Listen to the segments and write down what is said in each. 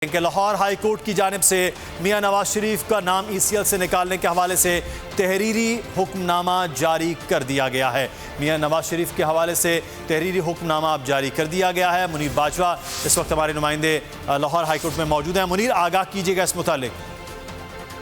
कि Lahore high court की जानिब से मियां नवाज शरीफ का नाम ECL से निकालने के हवाले से तहरीरी हुक्मनामा जारी कर दिया गया है। मियां नवाज शरीफ के हवाले से तहरीरी हुक्मनामा अब जारी कर दिया गया है। मुनीर बाजवा इस वक्त हमारे नुमाइंदे लाहौर हाई कोर्ट में मौजूद हैं। मुनीर, आगाह कीजिएगा इस मुतालिक।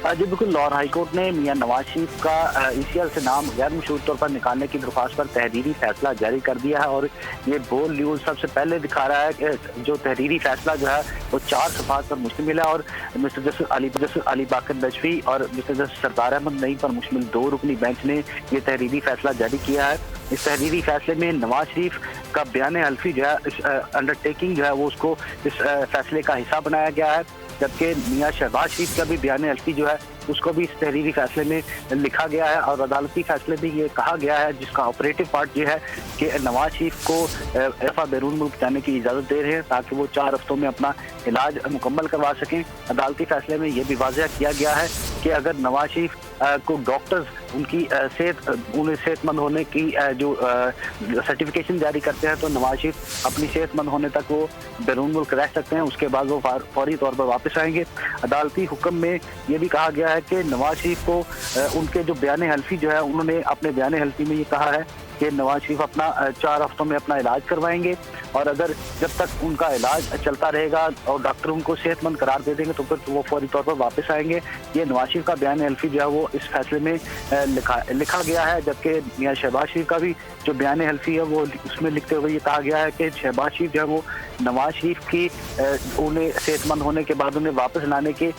जी बिल्कुल, लाहौर हाई कोर्ट ने मियां नवाज शरीफ का ECL से नाम गैर मशहूर तौर पर निकालने की दरख्वास्त पर तहरीरी फैसला जारी कर दिया है। और ये बोल न्यूज़ सबसे पहले दिखा रहा है कि जो तहरीरी फैसला जो है वो 4 सफ़ात पर मुश्तमिल है और मिस्टर जस्टिस अली बाकर नजफी और मिस्टर जस्टिस सरदार अहमद नईम पर मुश्तमिल 2 रुकनी बेंच ने ये तहरीरी फैसला जारी किया है। इस तहरीरी फैसले में नवाज शरीफ का बयान हल्फी जो है, इस अंडरटेकिंग जो है वो उसको इस फैसले का हिस्सा बनाया गया है, जबकि मियां शहबाज शरीफ का भी बयान हल्फी जो है उसको भी इस तहरीरी फैसले में लिखा गया है। और अदालती फैसले में ये कहा गया है, जिसका ऑपरेटिव पार्ट ये है कि नवाज शरीफ को दफा बैरून मुल्क जाने की इजाज़त दे रहे हैं ताकि वो 4 हफ्तों में अपना इलाज मुकम्मल करवा सकें। अदालती फैसले में यह भी वाज़ह किया गया है कि अगर नवाज शरीफ को डॉक्टर्स उनकी उन्हें सेहतमंद होने की जो सर्टिफिकेशन जारी करते हैं तो नवाज शरीफ अपनी सेहतमंद होने तक वो बैरून मुल्क रह सकते हैं, उसके बाद वो फौरी तौर पर वापस आएंगे। अदालती हुक्म में ये भी कहा गया है कि नवाज शरीफ को उनके जो बयान हल्फी जो है, उन्होंने अपने बयान हल्फी में ये कहा है कि नवाज शरीफ अपना 4 हफ्तों में अपना इलाज करवाएंगे और अगर जब तक उनका इलाज चलता रहेगा और डॉक्टर उनको सेहतमंद करार दे देंगे तो फिर वो फौरी तौर पर वापस आएंगे। ये नवाज शरीफ का बयान हल्फी जो है वो इस फैसले में लिखा गया है, जबकि मियां शहबाज शरीफ का भी जो बयान हल्फी है वो उसमें लिखते हुए ये कहा गया है कि शहबाज शरीफ जो है वो नवाज शरीफ की उन्हें सेहतमंद होने के बाद उन्हें वापस लाने के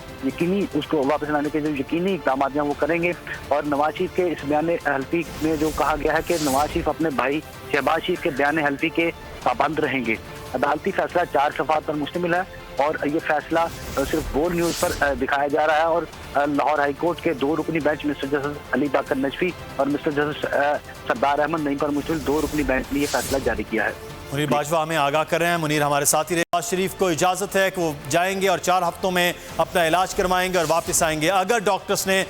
जो यकीनी इक़दाम हैं वो करेंगे। और नवाज शरीफ के इस बयान हल्फी में जो कहा गया है कि नवाज शरीफ अपने भाई शहबाज शरीफ के बयान हल्फी के पाबंद रहेंगे। अदालती फैसला 4 सफ़ात पर मुश्तमिल है और ये फैसला सिर्फ बोल न्यूज़ पर दिखाया जा रहा है। और लाहौर हाई कोर्ट के 2 रुकनी बेंच मिस्टर जस्टिस अली बाकर नजफी और मिस्टर जस्टिस सरदार अहमद नईम पर मुश्तमिल 2 रुकनी बेंच ने ये फैसला जारी किया है। मुनीर बाजवा हमें आगाह कर रहे हैं। मुनीर हमारे साथ ही रहे। नवाज शरीफ को इजाज़त है कि वो जाएंगे और 4 हफ्तों में अपना इलाज करवाएंगे और वापस आएंगे। अगर डॉक्टर्स ने